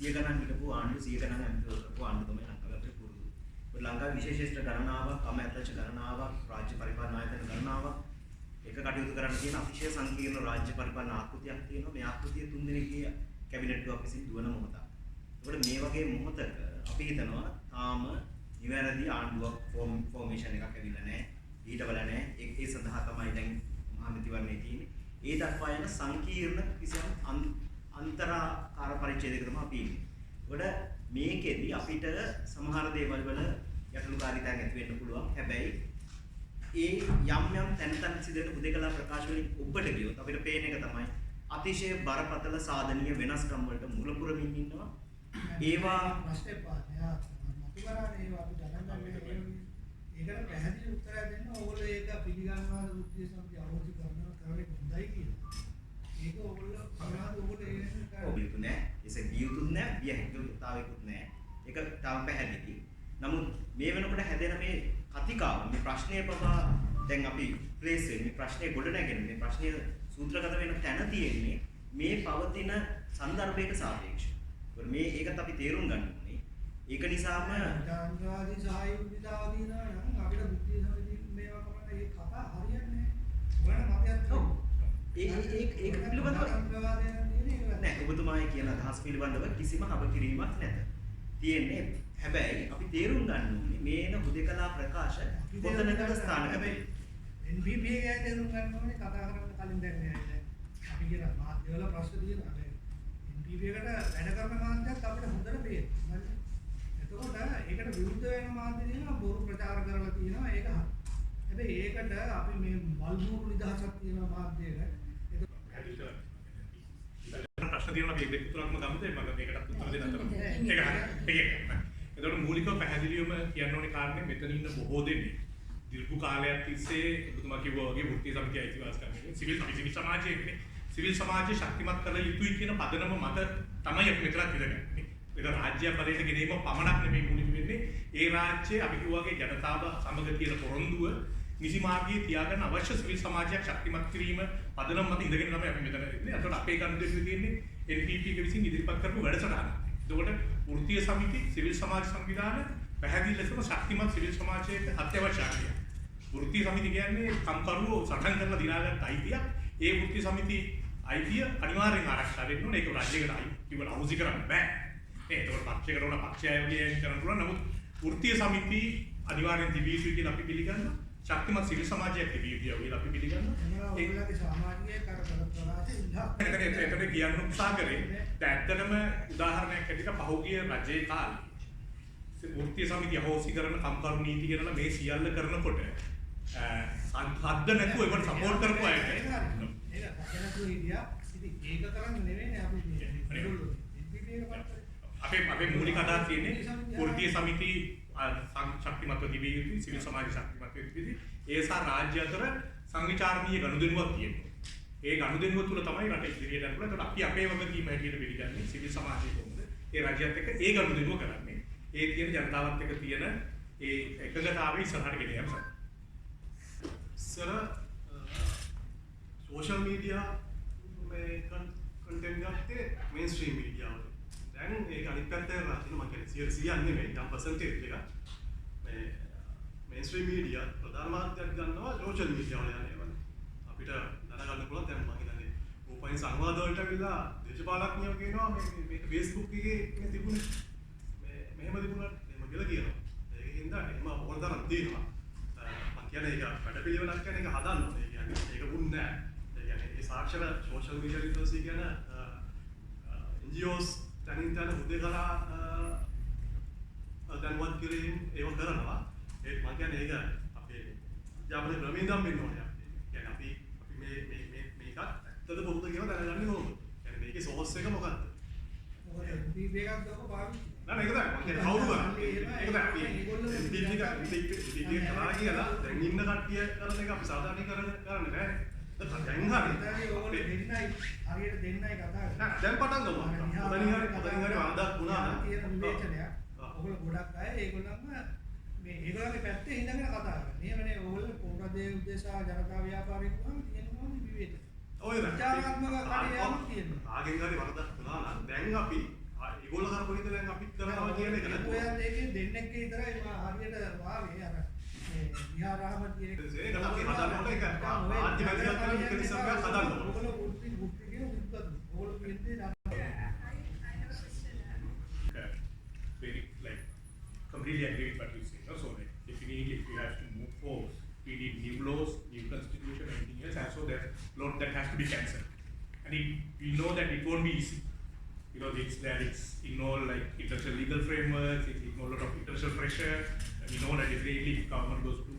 සිය ගණන් හිටපු ආණ්ඩු 100 ගණන් ඇමතිවරු කරපු ආණ්ඩු තමයි ලංකාවේ අපිට පුරුදු. ඒත් ලංකාවේ විශේෂ ගණනාවක්, අමාත්‍යාංශ ගණනාවක්, රාජ්‍ය පරිපාලන ආයතන ගණනාවක් එක කටයුතු කරන්න තියෙන අතිශය සංකීර්ණ රාජ්‍ය පරිපාලන ආකෘතියක් තියෙනවා. මේ ආකෘතිය 3 දිනකයේ කැබිනට්ුවක් විසින් දුවන මොහොතක්. ඒකට මේ වගේ මොහොතක අපි හිතනවා තාම නිවැරදි ආණ්ඩුවක් ෆෝමේෂන් එකක් ඇවිල්ලා නැහැ. ඊටවල නැහැ. ඒ සඳහා තමයි දැන් මහමැතිවරණේ තියෙන්නේ. ඒ දක්වා යන සංකීර්ණ කිසියම් අන්තරාකාර පරිච්ඡේදයක තමයි අපි ඉන්නේ. ඒකට මේකෙදි අපිට සමහර දේවල් වල යටලුකාරීතාවක් ඇති වෙන්න පුළුවන්. හැබැයි ඒ යම් තැන් සිදුවෙන හුදේකලා ප්‍රකාශ වලින් ඔබට ගියොත් අපිට පේන එක තමයි අතිශය බරපතල සාධනීය වෙනස්කම් වලට මුල පුරමින් ඉන්නවා. ඒවා ප්‍රශ්නේ පාදයා මතුකරන්නේ ඒවා අපි ගණන් ගන්න ඒකට පැහැදිලි උත්තරයක් දෙන්න ඕගොල්ලෝ ඒක පිළිගන්නවා වෘත්තීය සමිතිය අවශ්‍ය කරනවා කරන්නේ හොඳයි කියලා. ඒක ඕගොල්ලෝ සමාජ ඔබට ඔබට නෑ. ඒක ගියුතුත් නෑ, ගිය හැකියාවකුත් නෑ. ඒක තාම පැහැදිලි. නමුත් මේ වෙනකොට හැදෙන මේ කතිකාව මේ ප්‍රශ්නය පවා දැන් අපි ප්ලේස් වෙන්නේ මේ ප්‍රශ්නේ ගොඩ නැගෙන මේ ප්‍රශ්නය සූත්‍රගත වෙන තැන තියෙන්නේ මේ පවතින සන්දර්භයක සාපේක්ෂව. මේ ඒකත් අපි තේරුම් ගන්න ඕනේ. ඒක නිසාම ජාන්වාදී සහයෝගිතාවදී නම් අපිට බුද්ධිය සමිතිය මේවා කරන්න ඒ කතා හරියන්නේ නැහැ. ඔයාලා මතයක් ඒක පිළිබඳව නෑ ඔබතුමායි කියන අදහස් පිළිබඳව කිසිම හබකිරීමක් නැත. තියෙන්නේ හැබැයි අපි තේරුම් ගන්න ඕනේ මේන හුදේකලා ප්‍රකාශ පොතනකට ස්ථාන හැබැයි NPP එකයි තේරුම් ගන්න ඕනේ කතා කරන්න කලින් දැන් නෑ. අපි කියන මාධ්‍යවල ප්‍රශ්න තියෙනවා. NPP එකට වැඩ කරන මාධ්‍යයක් අපිට හොඳට පේනවා. එතකොට ඒකට විරුද්ධ වෙන මාධ්‍ය තියෙනවා බොරු ප්‍රචාර කරලා තියෙනවා ඒක හරි. හැබැයි ඒකට අපි මේ මල්මුරු නිදහසක් තියෙන මාධ්‍යයක ප්‍රශ්න තියෙනවා අපි දෙක තුනක්ම ගමුද මම මේකටත් උත්තර දෙන්න අතර ඒක හරි. එතකොට මූලිකව පැහැදිලිවම කියන්න ඕනේ කාරණේ මෙතන ඉන්න බොහෝ දෙනෙක් දීර්ඝ කාලයක් තිස්සේ ඔබතුමා කිව්වා වගේ වෘත්තීය සමිතිය අයිතිවාසිකම් කරන්නේ සිවිල් සමාජයේ සිවිල් සමාජය ශක්තිමත් කළ යුතුයි කියන පදනම මත තමයි අපි මෙතනත් ඉඳගන්නේ. ඒක රාජ්‍ය බලයට ගෙනීම පමණක් නෙමෙයි මුලින්ම වෙන්නේ. ඒ රාජ්‍යයේ අපි කිව්වාගේ ජනතාව සමග තියෙන පොරොන්දුව නිසි මාර්ගයේ තියාගන්න අවශ්‍ය සිවිල් සමාජයක් ශක්තිමත් කිරීම පදනම මත ඉඳගෙන තමයි අපි මෙතන ඉන්නේ. අතට අපේ ගනුදෙනු තියෙන්නේ NPP එක විසින් ඉදිරිපත් කරපු වැඩසටහන. එතකොට වෘත්තීය සමිති සිවිල් සමාජ සංවිධාන පැහැදිලි ලෙසම ශක්තිමත් සිවිල් සමාජයක අත්‍යවශ්‍යයි. වෘත්තීය සමිති කියන්නේ කම්කරුවෝ සටන් කරලා දිනාගත් අයිතියක්. ඒ වෘත්තීය සමිති අයිතිය අනිවාර්යෙන් ආරක්ෂා වෙන්න ඕනේ. ඒක රාජ්‍යයකට අයිතිවල අවුසි කරන්න බෑ. ඒකට පක්ෂයකට උන පක්ෂයයගේ කරන්න පුළුවන්. නමුත් වෘත්තීය සමිති අනිවාර්යෙන් තිබිය යුතුයි කියලා අපි පිළිගන්නවා. ශක්තිමත් සිවිල් සමාජයක් තිබිය යුතුයි කියලා අපි පිළිගන්නවා. ඒගොල්ලන්ගේ සමාජීය කරපරාසේ ඉල්ලා. ඒකට කියන්න උත්සාහ කරේ. ඇත්තටම උදාහරණයක් ඇටියට පහුගිය රජයේ කාලේ වෘත්තීය සමිතිය හොසි කරන කම්කරු නීති කරන මේ සියල්ල කරනකොට සද්ද නැතුව ඒකට සපෝට් කරපු අයට ඒක දැනතු හිටියා. ඉතින් ඒක කරන්නේ නෙවෙයිනේ අපි අපේ මූලික අදහස් තියෙන්නේ වෘත්තීය සමිති ශක්තිමත්ව තිබිය යුතුයි සිවිල් සමාජ ශක්තිමත්ව තිබිය ඒ සහ රාජ්‍ය අතර සංවිචාරණීය ගනුදෙනුවක් තියෙනවා. ඒ ගනුදෙනුව තුළ තමයි රට ඉදිරියට යන්න පුළුවන්. ඒකට අපි අපේ වගකීම හැටියට පිළිගන්නේ සිවිල් සමාජය කොහොමද ඒ රාජ්‍යයත් එක්ක ඒ ගනුදෙනුව කරන්නේ. ඒ තියෙන ජනතාවත් එක්ක තියෙන ඒ එකගතාවය ඉස්සරහට ගෙන යන්න. සෝෂල් මීඩියා මේ කන්ටෙන්ට් ගත්තේ මේන්ස්ට්‍රීම් මීඩියා වල. දැන් ඒක අනිත් පැත්තට රාජින මම කියන්නේ 100% නෙමෙයි යම් පර්සන්ටේජ් එකක් මේ මේන්ස්ට්‍රීම් මීඩියා ප්‍රධාන මාධ්‍යයක් ගන්නවා සෝෂල් මීඩියා වල යන්නේ. අපිට දැනගන්න පුළුවන් දැන් මම හිතන්නේ ඕපන් සංවාද වලට ඇවිල්ලා දේශපාලඥයෝ කියනවා මේක Facebook එකේ මේ තිබුණේ මෙහෙම තිබුණා එහෙම කියලා කියනවා. ඒකෙන් හින්දා එහෙම ඕනතරම් තියෙනවා. මම කියන්නේ ඒක වැඩපිළිවෙලක් කියන එක හදන්න ඕනේ. කියන්නේ ඒක වුණ නෑ. ඒ කියන්නේ ඒ සාක්ෂර සෝෂල් මීඩියා ලිටරසි කියන NGOs තනින් තන හුදේකලා දැන්වත් කිරීම ඒව කරනවා. ඒ මම කියන්නේ ඒක අපේ අධ්‍යාපන ක්‍රමයෙන් නම් වෙන්න ඕනේ. කියන්නේ අපි මේකත් ඇත්තද බොරුද කියලා දැනගන්න ඕනේ. කියන්නේ මේකේ සෝස් එක මොකක්ද? මොකද NPP එකක් දක්ව පාවිච්චි නෑ ඒක තමයි මම කියන්නේ කවුරු කරන්නේ ඒක තමයි NPP එක කරා කියලා දැන් ඉන්න කට්ටිය කරන එක අපි සාධාරණීකරණය කරන්නේ නෑ. දැන් හරි ඕනේ දෙන්නයි හරියට දෙන්නයි කතා කරන්නේ. දැන් පටන් ගමු. ඔතනින් හරි වරදක් වුණා නම් තියෙන විවේචනයක්. ඔයගොල්ලෝ ගොඩක් අය ඒගොල්ලන්ම මේ ඒගොල්ලන්ගේ පැත්තේ ඉඳගෙන කතා කරන්නේ. එහෙමනේ ඕගොල්ලෝ පොරදේ උදේසා ජනතා ව්‍යාපාරික වුණාම තියෙන මොනවද විවේචන. ඔය විචාරාත්මක කඩියාවක් තියෙනවා. ආගෙන් හරි වරදක් වුණා නම් දැන් අපි ඒගොල්ලෝ කරපු විදිහ දැන් අපි කරනවා කියන එක නේද? ඔයත් ඒකේ දෙන්නෙක් විතරයි හරියට වාගේ අර මේ විහාරාමතියේ ඒක අපි හදන්න ඕනේ ඒක ආර්ථික මැදිහත් කරන මෙකනිසම් එකක් හදන්න ඕනේ. ඔයගොල්ලෝ බුද්ධි කියන විද්වත් ඔයගොල්ලෝ කියන්නේ very like completely agree with what you say. No? So like, definitely if we have to move forward, we need new laws, new constitution, anything else, and so that law that has to be cancelled. And we know that it won't be easy because it's involved like international legal frameworks, it involves a lot of international pressure, and we know that definitely if government goes to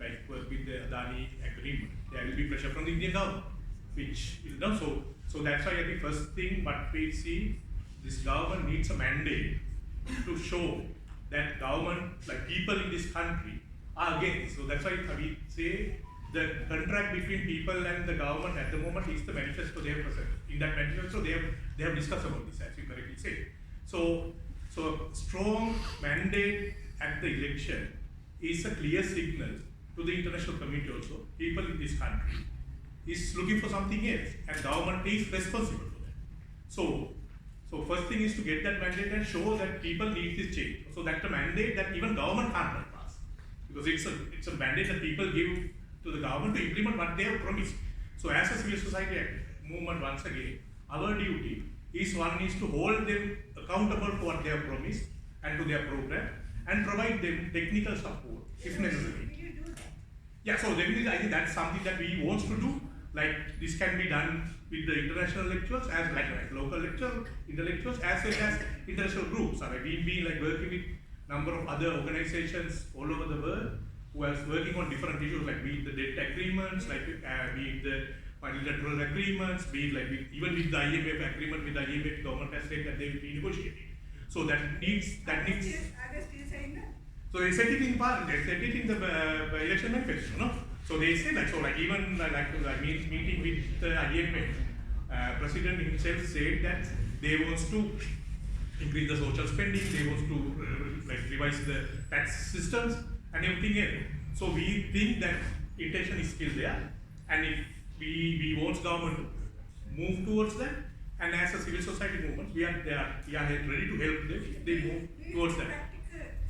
like work with the Adani agreement, there will be pressure from the Indian government, which is done. So that's why I think first thing what we see, this government needs a mandate to show that government, like people in this country, are against. So that's why we say the contract between people and the government at the moment is the manifesto they have presented. In that manifesto, they have discussed about this, as you correctly say. So a strong mandate at the election is a clear signal to the international community also. People in this country is looking for something else, and government is responsible for that. So first thing is to get that mandate and show that people need this change. So that's a mandate that even government can't bypass, because it's a mandate that people give to the government to implement what they have promised. So as a civil society movement, once again, our duty is to hold them accountable for what they have promised and to their program, and provide them technical support if necessary. Will you do that? Yeah, so definitely I think that's something that we want to do. Like this can be done with the international lecturers as like local intellectuals as well as international groups. I mean, we've been like working with number of other organizations all over the world who are working on different issues, like be it the debt agreements, like be it the bilateral agreements, be it like even with the IMF agreement with the IMF, government has said that they will be negotiating. So that needs. Are they still saying that? So they said it in parliament, they said it in the election manifesto, no? So they say even meeting with the IMF, president himself said that they want to increase the social spending, they want to revise the tax systems and everything else. So we think that intention is still there, and if we want government to move towards that, and as a civil society movement, we are ready to help them if they move towards that.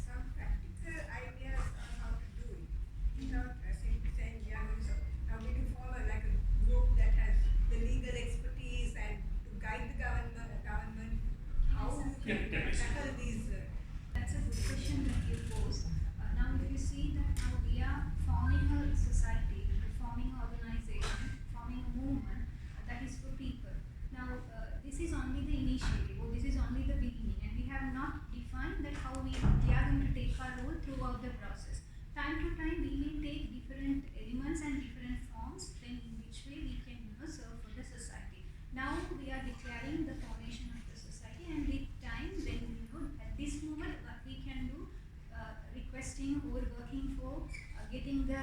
Some practical ideas on how to do it, without simply saying how will you follow like a group that has the legal expertise and to guide the government how you can tackle these. That's a good question that you posed. Now, if you see that now we are forming a society, forming an organization, forming a movement that is for people. Now, this is only the initiative, or this is only the beginning, and we have not defined that how we are going to take our role throughout the process. Time to time, we may take different elements and different forms, then in which way we can serve for the society. Now, we are declaring the formation of the society, and with time, then at this moment, what we can do, requesting or working for getting the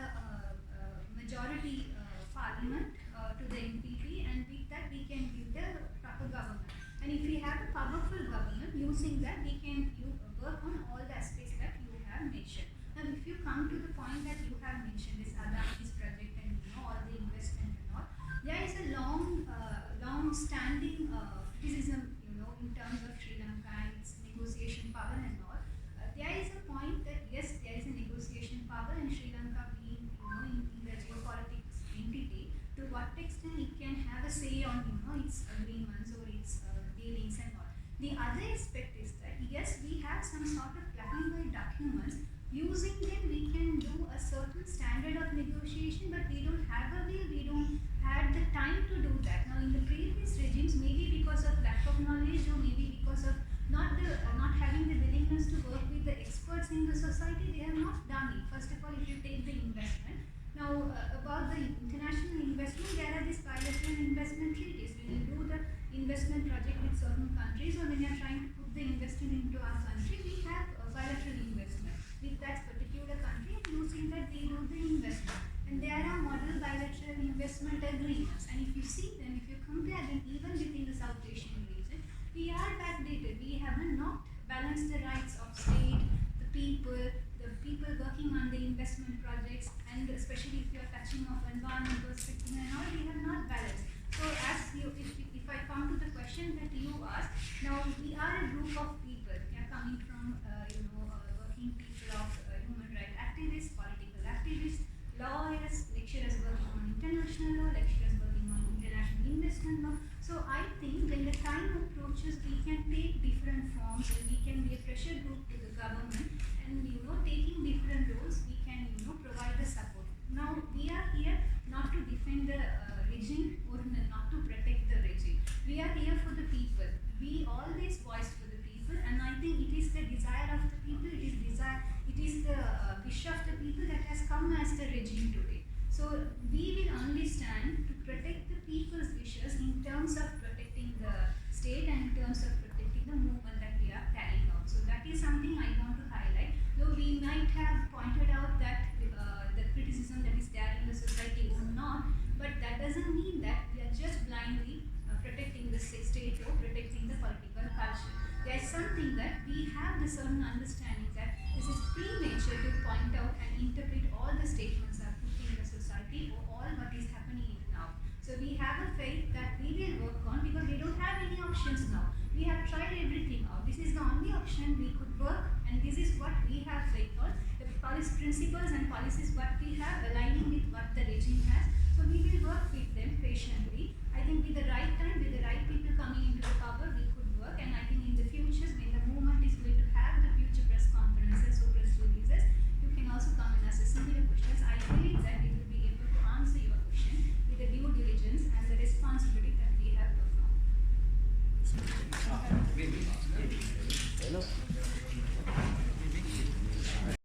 majority parliament to the MPP, and with that we can give the proper government. And if we have a powerful government, using that we can work on all the aspects that you have mentioned. Now, if you come to the point that you have mentioned, this Adani's project and all the investment and all, there is a long-standing criticism, in terms of Sri Lanka and its negotiation power and all. There is a point that yes, there is a negotiation power, and Sri Lanka being, in the geopolitics entity, to what extent it can have a say on, its agreements or its dealings and all. The other aspect is that yes, we have some sort of black and white documents. Using them, we can do a certain standard of negotiation, but we don't have a way, we don't have the time to do that. Now, in the previous regimes, maybe because of lack of knowledge, or maybe because of not having the willingness to work with the experts in the society, they have not done it. First of all, if you take the investment, now about the international investment, there are these bilateral investment treaties. When you do the investment project with certain countries, or when you are trying to put the investment into our country, we have a bilateral investment with that particular country, and using that we do the investment. And there are model bilateral investment agreements. And if you see them, if you compare them, even within the South Asian region, we are backdated. We have not balanced the rights of state, the people working on the investment projects, and especially if you are touching of environment perspective and all, we have not balanced. So as if I come to the question question that you asked. Now we are a group of people. We are coming from working people of human rights activists, political activists, lawyers, lecturers working on international law, lecturers working on international investment law. So I think when the time approaches, we can take different forms and we can be a pressure group to the government, and taking different roles, we can provide the support. Now we are here not to defend the regime or not to protect the regime. We are here for the people. We always voice for the people, and I think it is the desire of the people. It is the wish of the people that has come as the regime today. So we will only stand to protect the people's wishes in terms of protecting the state and in terms of protecting the movement that we are carrying out. So that is something I want to highlight. Though we might have pointed out that the criticism that is there in the society or not, but that doesn't mean that we are just blindly protecting the state or protecting the political culture. There is something that we have the certain understanding that this is premature to point out and interpret all the statements that are put in the society or all what is happening now. So we have a faith that we will work on, because we don't have any options now. We have tried everything out. This is the only option we could work, and this is what we have faith on. The policy principles and policies what we have aligning with what the regime has. So we will work with them patiently. I think with the right time, with the right people coming into the power, we